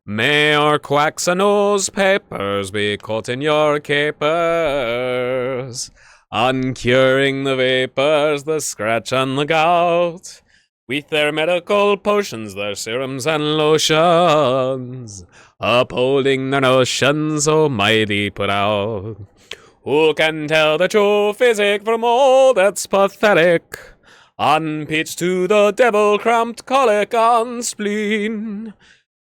May our quacks and newspapers be caught in your capers, uncuring the vapors, the scratch and the gout, with their medical potions, their serums and lotions, upholding their notions so mighty put out. Who can tell the true physic from all that's pathetic? On pitch to the devil, cramped colic on spleen.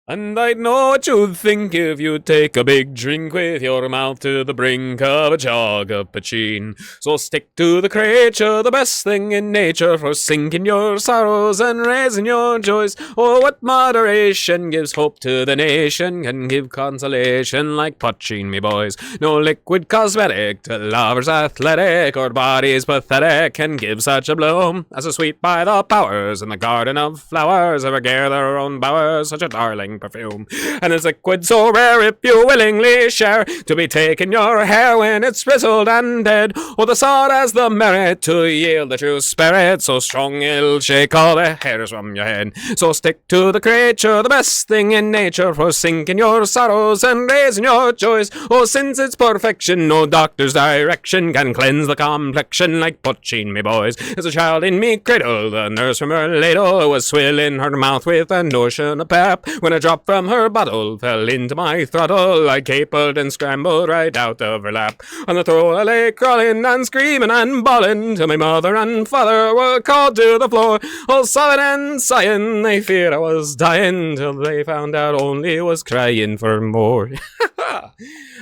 And I'd know what you'd think if you'd take a big drink with your mouth to the brink of a jog of poteen. So stick to the creature, the best thing in nature, for sinking your sorrows and raising your joys. Oh, what moderation gives hope to the nation, can give consolation like poteen, me boys. No liquid cosmetic to lovers athletic or bodies pathetic can give such a bloom as a sweet by the powers in the garden of flowers ever gare their own bowers, such a darling perfume, and it's liquid so rare if you willingly share to be taking your hair when it's frizzled and dead. Oh, the sword has the merit to yield the true spirit, so strong it'll shake all the hairs from your head. So stick to the creature, the best thing in nature, for sinking your sorrows and raising your joys. Oh, since its perfection, no doctor's direction can cleanse the complexion like poteen, me boys. As a child in me cradle, the nurse from her ladle was swilling her mouth with a notion of pep, when a drop from her bottle fell into my throttle. I capered and scrambled right out of her lap. On the throat I lay crawling and screaming and bawling, till my mother and father were called to the floor. All sobbing and sighing, they feared I was dying, till they found out only was crying for more.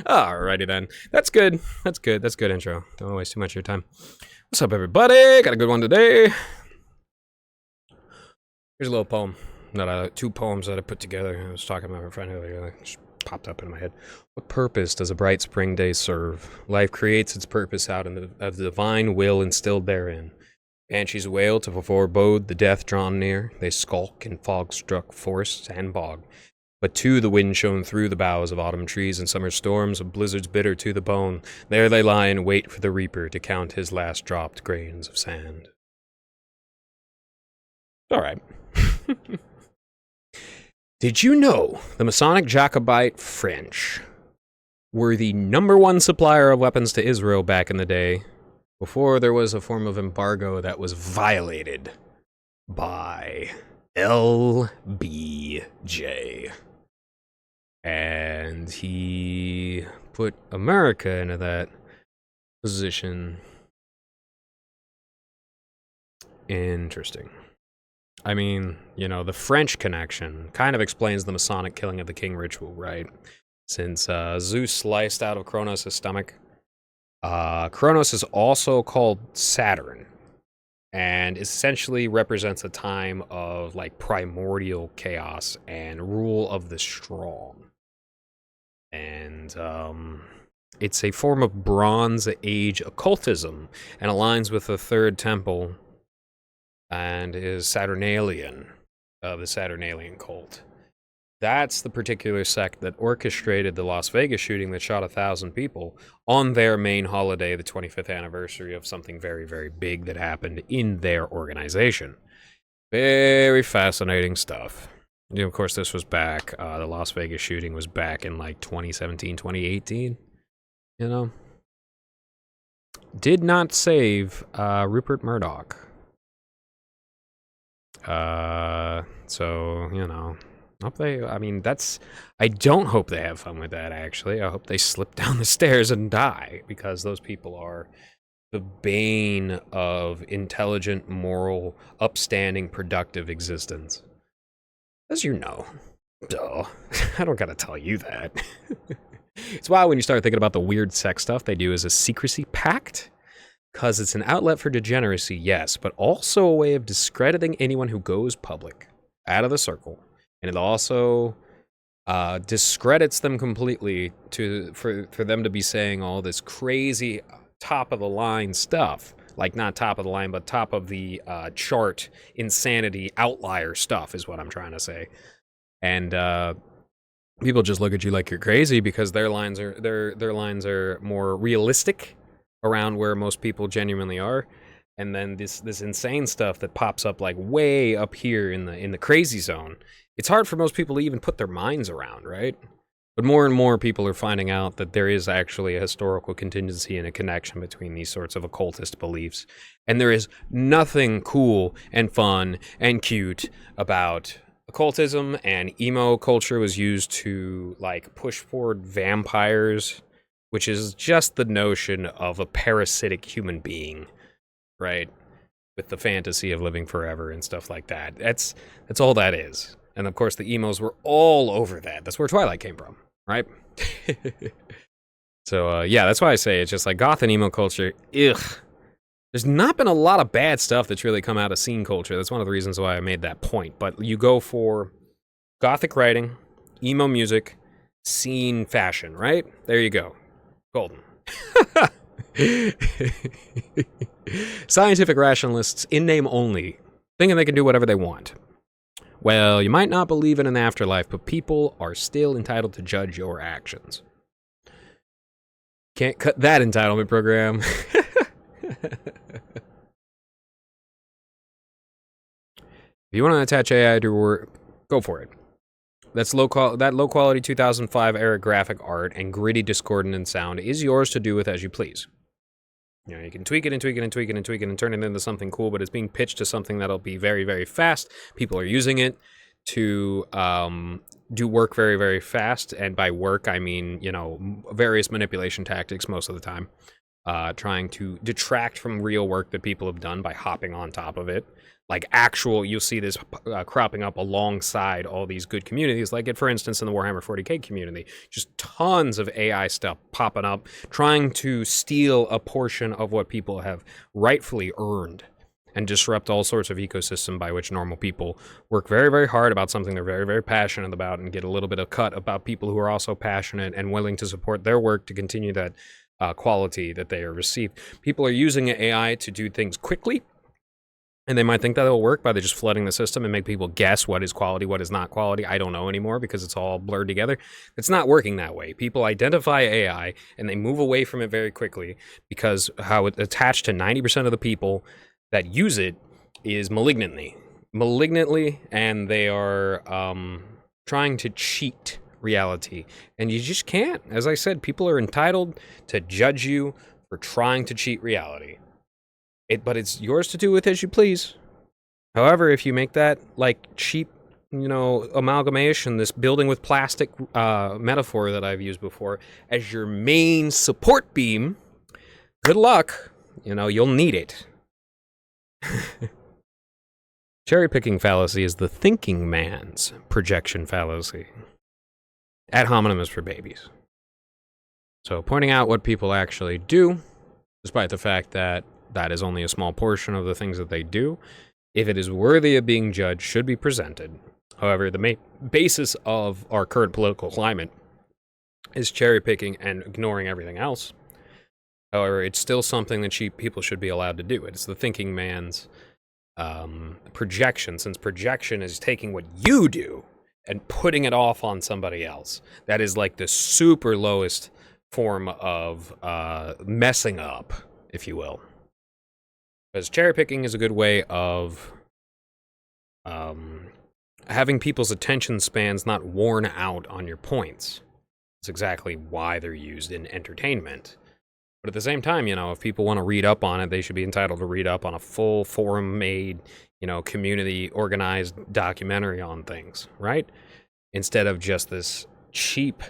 Alrighty then. That's good. That's good. That's good intro. Don't waste too much of your time. What's up, everybody? Got a good one today. Here's a little poem. Two poems that I put together. I was talking about my friend earlier. It just popped up into my head. What purpose does a bright spring day serve? Life creates its purpose out of the divine will instilled therein. Banshees wail to forebode the death drawn near. They skulk in fog-struck forest and bog. But too the wind shone through the boughs of autumn trees and summer storms of blizzards bitter to the bone. There they lie and wait for the reaper to count his last dropped grains of sand. All right. Did you know the Masonic Jacobite French were the #1 supplier of weapons to Israel back in the day, before there was a form of embargo that was violated by LBJ? And he put America into that position. Interesting. I mean, you know, the French connection kind of explains the Masonic killing of the king ritual, right? Since Zeus sliced out of Kronos' stomach, Kronos is also called Saturn, and essentially represents a time of, like, primordial chaos and rule of the strong. And it's a form of Bronze Age occultism, and aligns with the Third Temple, and is Saturnalian, the Saturnalian cult. That's the particular sect that orchestrated the Las Vegas shooting that shot 1,000 people on their main holiday, the 25th anniversary of something very, very big that happened in their organization. Very fascinating stuff. You know, of course, this was back, the Las Vegas shooting was back in like 2017, 2018, you know? Did not save Rupert Murdoch. So, you know, I don't hope they have fun with that, actually. I hope they slip down the stairs and die, because those people are the bane of intelligent, moral, upstanding, productive existence. As you know. Duh. I don't gotta tell you that. It's why when you start thinking about the weird sex stuff they do as a secrecy pact, because it's an outlet for degeneracy, yes, but also a way of discrediting anyone who goes public, out of the circle. And it also discredits them completely for them to be saying all this crazy top-of-the-line stuff. Like, not top of the line, but top of the chart insanity outlier stuff is what I'm trying to say. And people just look at you like you're crazy because their lines are more realistic around where most people genuinely are. And then this insane stuff that pops up like way up here in the crazy zone it's hard for most people to even put their minds around, right? But more and more people are finding out that there is actually a historical contingency and a connection between these sorts of occultist beliefs. And there is nothing cool and fun and cute about occultism, and emo culture was used to like push forward vampires, which is just the notion of a parasitic human being, right? With the fantasy of living forever and stuff like that. That's all that is. And of course the emos were all over that. That's where Twilight came from, right? So yeah, that's why I say it's just like goth and emo culture, ugh. There's not been a lot of bad stuff that's really come out of scene culture. That's one of the reasons why I made that point. But you go for gothic writing, emo music, scene fashion, right? There you go. Golden. Scientific rationalists, in name only, thinking they can do whatever they want. Well, you might not believe in an afterlife, but people are still entitled to judge your actions. Can't cut that entitlement program. If you want to attach AI to your work, go for it. That low quality 2005 era graphic art and gritty discordant sound is yours to do with as you please. You know, you can tweak it and tweak it and tweak it and tweak it and turn it into something cool, but it's being pitched to something that'll be very, very fast. People are using it to do work very, very fast. And by work, I mean, you know, various manipulation tactics most of the time. Trying to detract from real work that people have done by hopping on top of it. Like you'll see this cropping up alongside all these good communities, like for instance in the Warhammer 40k community, just tons of AI stuff popping up, trying to steal a portion of what people have rightfully earned and disrupt all sorts of ecosystem by which normal people work very, very hard about something they're very, very passionate about and get a little bit of cut about people who are also passionate and willing to support their work to continue that quality that they are received. People are using AI to do things quickly. And they might think that it'll work by just flooding the system and make people guess what is quality, what is not quality. I don't know anymore because it's all blurred together. It's not working that way. People identify AI and they move away from it very quickly because how it's attached to 90% of the people that use it is malignantly, and they are trying to cheat reality. And you just can't. As I said, people are entitled to judge you for trying to cheat reality. But it's yours to do with as you please. However, if you make that like cheap, you know, amalgamation, this building with plastic metaphor that I've used before, as your main support beam, good luck. You know, you'll need it. Cherry-picking fallacy is the thinking man's projection fallacy. Ad-hominem is for babies. So pointing out what people actually do, despite the fact that that is only a small portion of the things that they do, if it is worthy of being judged, should be presented. However, the main basis of our current political climate is cherry-picking and ignoring everything else. However, it's still something that people should be allowed to do. It's the thinking man's projection, since projection is taking what you do and putting it off on somebody else. That is like the super lowest form of messing up, if you will. Because cherry picking is a good way of having people's attention spans not worn out on your points. That's exactly why they're used in entertainment. But at the same time, you know, if people want to read up on it, they should be entitled to read up on a full forum-made, you know, community-organized documentary on things, right? Instead of just this cheap,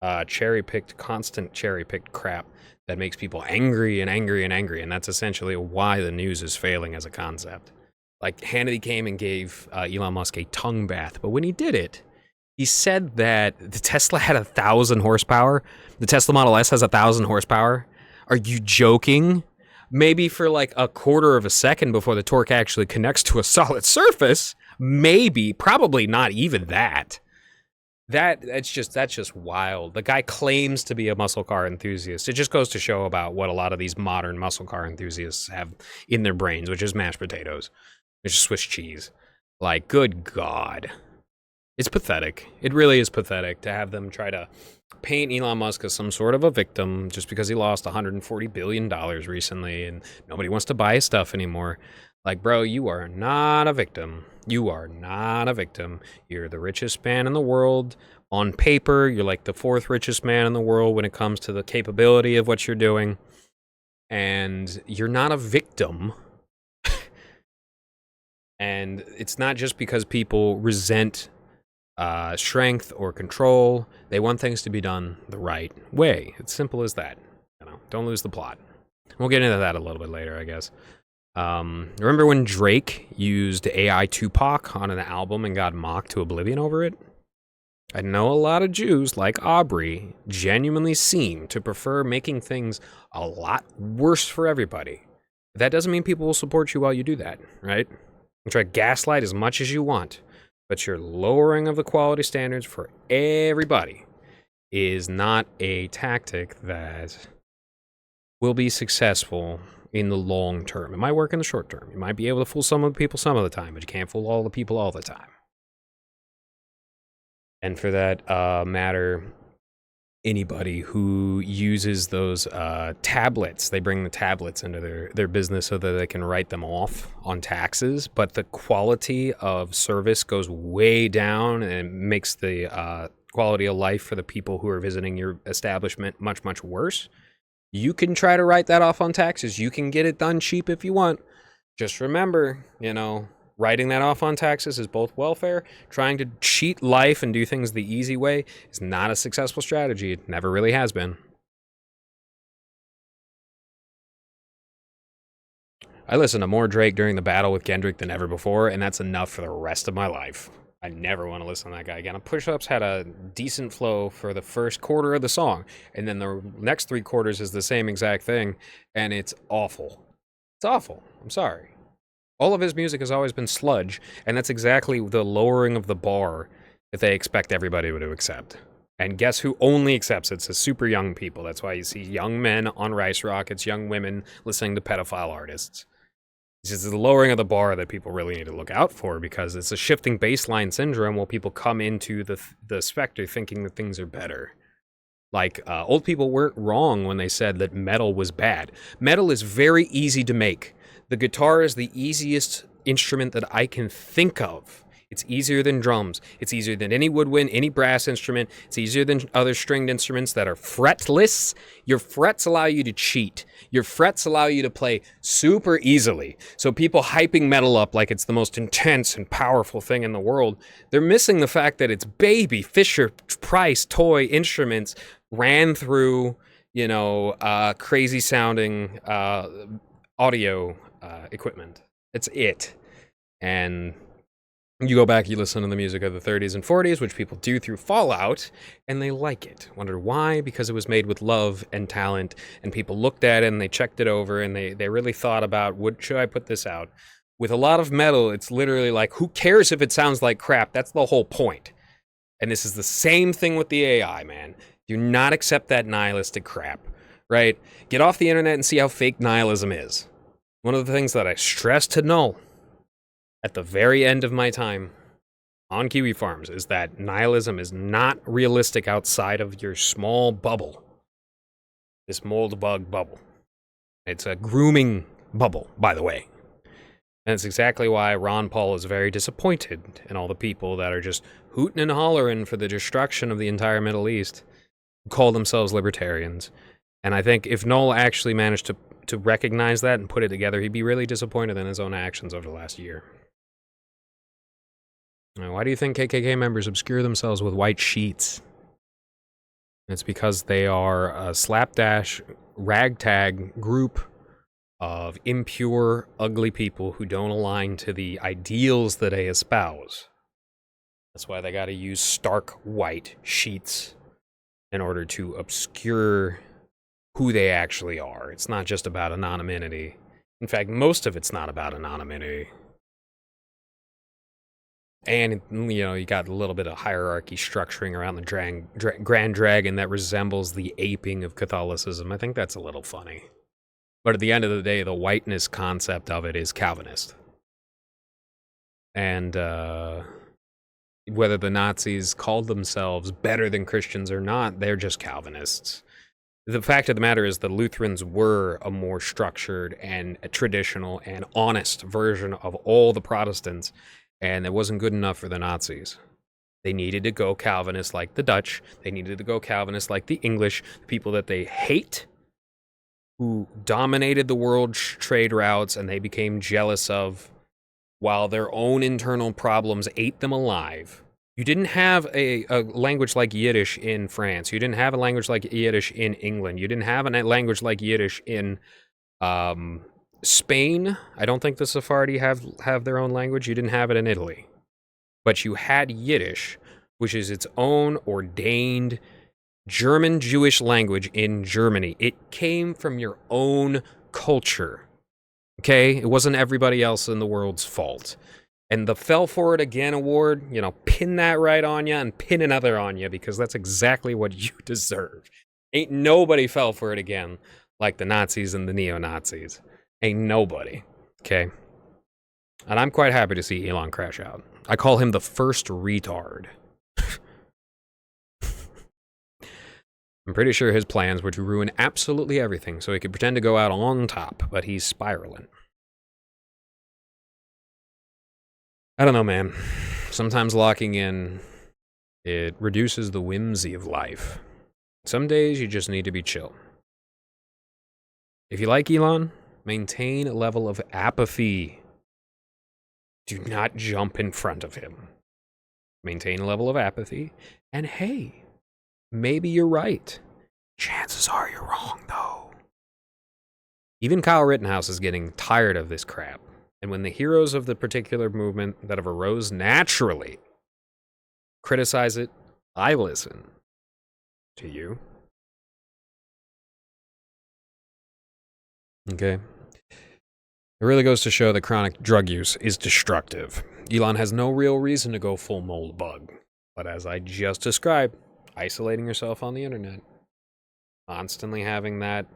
constant cherry-picked crap that makes people angry and angry and angry, and that's essentially why the news is failing as a concept. Like, Hannity came and gave Elon Musk a tongue bath, but when he did it, he said that the Tesla had 1,000 horsepower. The Tesla Model S has 1,000 horsepower. Are you joking? Maybe for like a quarter of a second before the torque actually connects to a solid surface. Maybe, probably not even that. That's just wild. The guy claims to be a muscle car enthusiast. It just goes to show about what a lot of these modern muscle car enthusiasts have in their brains, which is mashed potatoes, which is Swiss cheese. Like, good God. It's pathetic. It really is pathetic to have them try to paint Elon Musk as some sort of a victim just because he lost $140 billion recently and nobody wants to buy his stuff anymore. Like, bro, you are not a victim. You are not a victim. You're the richest man in the world. On paper, you're like the fourth richest man in the world when it comes to the capability of what you're doing. And you're not a victim. And it's not just because people resent strength or control. They want things to be done the right way. It's simple as that. Don't lose the plot. We'll get into that a little bit later, I guess. Remember when Drake used AI Tupac on an album and got mocked to oblivion over it? I know a lot of Jews, like Aubrey, genuinely seem to prefer making things a lot worse for everybody. That doesn't mean people will support you while you do that, right? You try to gaslight as much as you want, but your lowering of the quality standards for everybody is not a tactic that will be successful in the long term. It might work in the short term. You might be able to fool some of the people some of the time, but you can't fool all the people all the time. And for that matter, anybody who uses those tablets, they bring the tablets into their business so that they can write them off on taxes, but the quality of service goes way down and it makes the quality of life for the people who are visiting your establishment much, much worse. You can try to write that off on taxes. You can get it done cheap if you want. Just remember, writing that off on taxes is both welfare. Trying to cheat life and do things the easy way is not a successful strategy. It never really has been. I listened to more Drake during the battle with Kendrick than ever before, and that's enough for the rest of my life. I never want to listen to that guy again. Push-Ups had a decent flow for the first quarter of the song, and then the next 3 quarters is the same exact thing, and it's awful. It's awful. I'm sorry. All of his music has always been sludge, and that's exactly the lowering of the bar that they expect everybody to accept. And guess who only accepts it? It's super young people. That's why you see young men on Rice Rockets, young women listening to pedophile artists. It's just the lowering of the bar that people really need to look out for, because it's a shifting baseline syndrome while people come into the specter thinking that things are better. Like, old people weren't wrong when they said that metal was bad. Metal is very easy to make. The guitar is the easiest instrument that I can think of. It's easier than drums. It's easier than any woodwind, any brass instrument. It's easier than other stringed instruments that are fretless. Your frets allow you to cheat. Your frets allow you to play super easily. So people hyping metal up like it's the most intense and powerful thing in the world, they're missing the fact that it's baby Fisher-Price toy instruments ran through, crazy sounding audio equipment. It's it. And you go back, you listen to the music of the 30s and 40s, which people do through Fallout, and they like it. Wonder why? Because it was made with love and talent, and people looked at it and they checked it over, and they really thought about, should I put this out? With a lot of metal, it's literally like, who cares if it sounds like crap? That's the whole point. And this is the same thing with the AI, man. Do not accept that nihilistic crap, right? Get off the internet and see how fake nihilism is. One of the things that I stress to Null at the very end of my time on Kiwi Farms is that nihilism is not realistic outside of your small bubble. This mold bug bubble. It's a grooming bubble, by the way. And it's exactly why Ron Paul is very disappointed in all the people that are just hooting and hollering for the destruction of the entire Middle East, who call themselves libertarians. And I think if Noel actually managed to recognize that and put it together, he'd be really disappointed in his own actions over the last year. Now, why do you think KKK members obscure themselves with white sheets? It's because they are a slapdash, ragtag group of impure, ugly people who don't align to the ideals that they espouse. That's why they gotta use stark white sheets in order to obscure who they actually are. It's not just about anonymity. In fact, most of it's not about anonymity. And, you got a little bit of hierarchy structuring around the Grand Dragon that resembles the aping of Catholicism. I think that's a little funny. But at the end of the day, the whiteness concept of it is Calvinist. And whether the Nazis called themselves better than Christians or not, they're just Calvinists. The fact of the matter is the Lutherans were a more structured and a traditional and honest version of all the Protestants, and it wasn't good enough for the Nazis. They needed to go Calvinist like the Dutch. They needed to go Calvinist like the English, the people that they hate, who dominated the world trade routes and they became jealous of, while their own internal problems ate them alive. You didn't have a language like Yiddish in France. You didn't have a language like Yiddish in England. You didn't have a language like Yiddish in Spain. I don't think the Sephardi have their own language. You didn't have it in Italy. But you had Yiddish, which is its own ordained German Jewish language in Germany. It came from your own culture. Okay? It wasn't everybody else in the world's fault. And the Fell For It Again award, pin that right on you and pin another on you, because that's exactly what you deserve. Ain't nobody fell for it again like the Nazis and the neo-Nazis. Ain't nobody. Okay? And I'm quite happy to see Elon crash out. I call him the first retard. I'm pretty sure his plans were to ruin absolutely everything so he could pretend to go out on top, but he's spiraling. I don't know, man. Sometimes locking in, it reduces the whimsy of life. Some days you just need to be chill. If you like Elon, maintain a level of apathy. Do not jump in front of him. Maintain a level of apathy. And hey, maybe you're right. Chances are you're wrong, though. Even Kyle Rittenhouse is getting tired of this crap. And when the heroes of the particular movement that have arose naturally criticize it, I listen. To you. Okay. It really goes to show that chronic drug use is destructive. Elon has no real reason to go full mold bug. But as I just described, isolating yourself on the internet, constantly having that,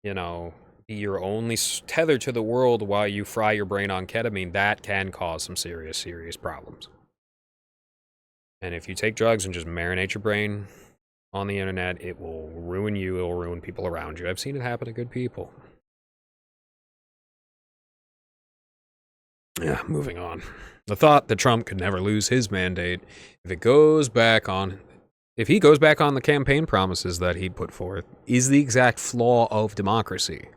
be your only tether to the world while you fry your brain on ketamine, that can cause some serious, serious problems. And if you take drugs and just marinate your brain on the internet, it will ruin you, it will ruin people around you. I've seen it happen to good people. Yeah, moving on. The thought that Trump could never lose his mandate if he goes back on the campaign promises that he put forth is the exact flaw of democracy.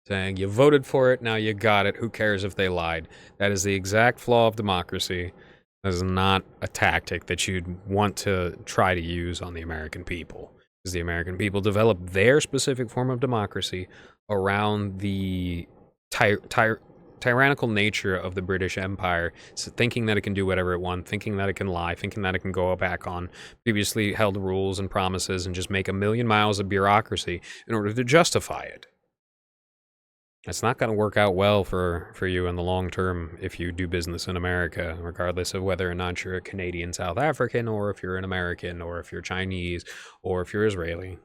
Saying you voted for it, now you got it, who cares if they lied? That is the exact flaw of democracy. That is not a tactic that you'd want to try to use on the American people. Because the American people developed their specific form of democracy around the tyrannical nature of the British Empire, so thinking that it can do whatever it wants, thinking that it can lie, thinking that it can go back on previously held rules and promises and just make a million miles of bureaucracy in order to justify it. It's not going to work out well for you in the long term if you do business in America, regardless of whether or not you're a Canadian South African, or if you're an American, or if you're Chinese, or if you're Israeli.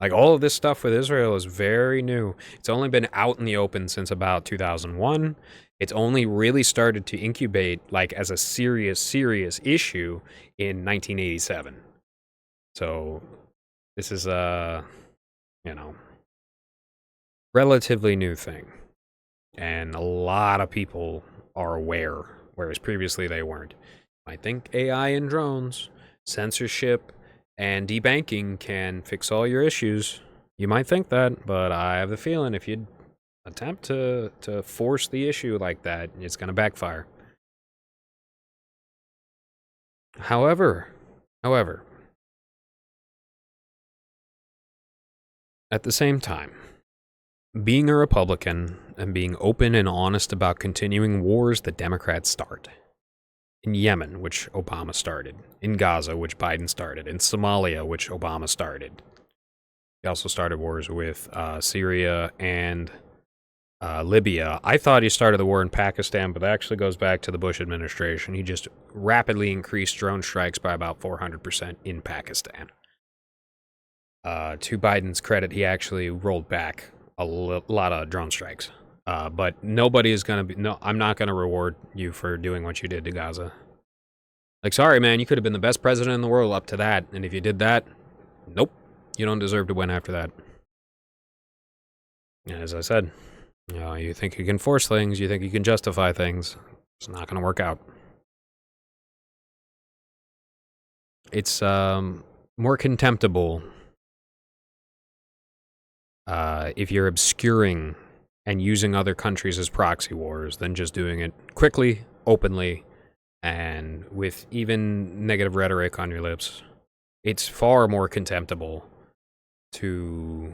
Like, all of this stuff with Israel is very new. It's only been out in the open since about 2001. It's only really started to incubate, like, as a serious issue in 1987. So, this is relatively new thing. And a lot of people are aware, whereas previously they weren't. I think AI and drones, censorship, and debanking can fix all your issues. You might think that, but I have the feeling if you attempt to force the issue like that, it's going to backfire. However, at the same time, being a Republican and being open and honest about continuing wars that Democrats start. In Yemen, which Obama started. In Gaza, which Biden started. In Somalia, which Obama started. He also started wars with Syria and Libya. I thought he started the war in Pakistan, but that actually goes back to the Bush administration. He just rapidly increased drone strikes by about 400% in Pakistan. To Biden's credit, he actually rolled back a lot of drone strikes. But nobody is going to be... No, I'm not going to reward you for doing what you did to Gaza. Like, sorry, man, you could have been the best president in the world up to that. And if you did that, nope. You don't deserve to win after that. As I said, you think you can force things, you think you can justify things. It's not going to work out. It's more contemptible if you're obscuring and using other countries as proxy wars than just doing it quickly, openly, and with even negative rhetoric on your lips. It's far more contemptible to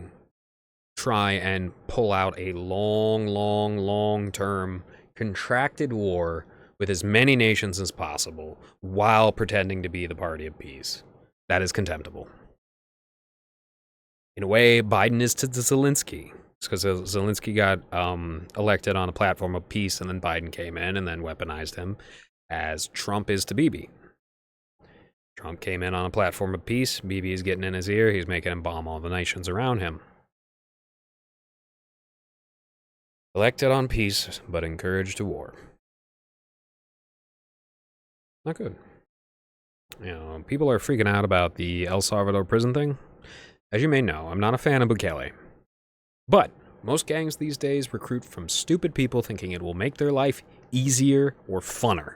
try and pull out a long-term contracted war with as many nations as possible while pretending to be the party of peace. That is contemptible. In a way, Biden is to Zelensky. It's because Zelensky got elected on a platform of peace, and then Biden came in and then weaponized him, as Trump is to Bibi. Trump came in on a platform of peace. Bibi is getting in his ear. He's making him bomb all the nations around him. Elected on peace, but encouraged to war. Not good. People are freaking out about the El Salvador prison thing. As you may know, I'm not a fan of Bukele. But most gangs these days recruit from stupid people thinking it will make their life easier or funner.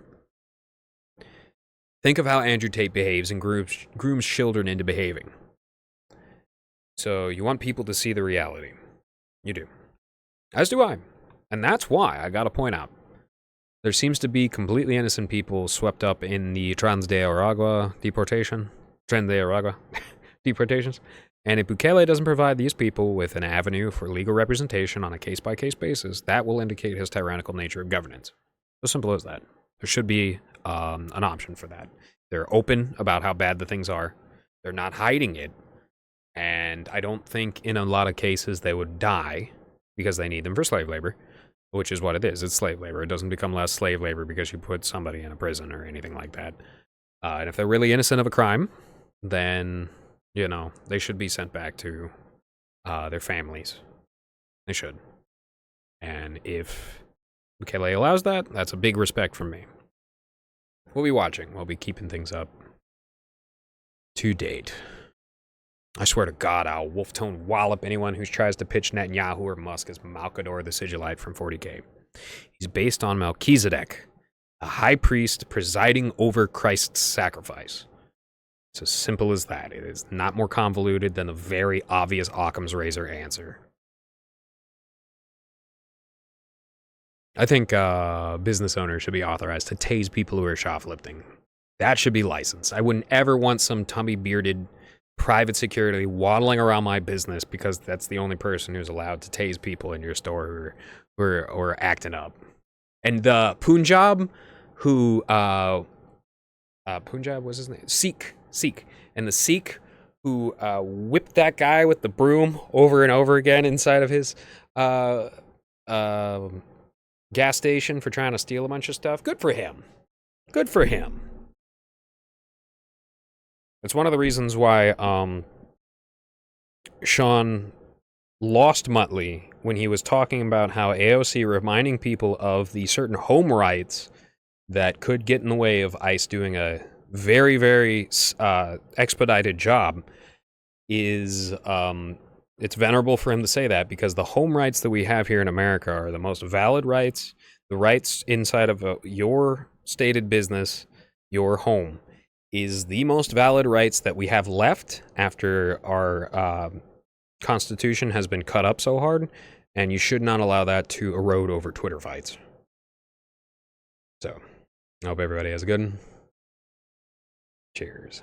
Think of how Andrew Tate behaves and grooms children into behaving. So you want people to see the reality. You do. As do I. And that's why I gotta point out, there seems to be completely innocent people swept up in the Tren de Aragua deportations. And if Bukele doesn't provide these people with an avenue for legal representation on a case-by-case basis, that will indicate his tyrannical nature of governance. As simple as that. There should be an option for that. They're open about how bad the things are. They're not hiding it. And I don't think in a lot of cases they would die because they need them for slave labor, which is what it is. It's slave labor. It doesn't become less slave labor because you put somebody in a prison or anything like that. And if they're really innocent of a crime, then, they should be sent back to their families. They should. And if Bukele allows that, that's a big respect from me. We'll be watching. We'll be keeping things up to date. I swear to God, I'll wolf-tone wallop anyone who tries to pitch Netanyahu or Musk as Malkador the Sigillite from 40K. He's based on Melchizedek, a high priest presiding over Christ's sacrifice. It's as simple as that. It is not more convoluted than the very obvious Occam's razor answer. I think business owners should be authorized to tase people who are shoplifting. That should be licensed. I wouldn't ever want some tummy-bearded private security waddling around my business because that's the only person who's allowed to tase people in your store who are acting up. And the Punjab who Punjab was his name? Sikh. And the Sikh who whipped that guy with the broom over and over again inside of his gas station for trying to steal a bunch of stuff. Good for him. Good for him. It's one of the reasons why Sean lost Muttley when he was talking about how AOC reminding people of the certain home rights that could get in the way of ICE doing a very, very expedited job is it's venerable for him to say that because the home rights that we have here in America are the most valid rights, the rights inside of your stated business, your home, is the most valid rights that we have left after our Constitution has been cut up so hard, and you should not allow that to erode over Twitter fights. So, I hope everybody has a good one. Cheers.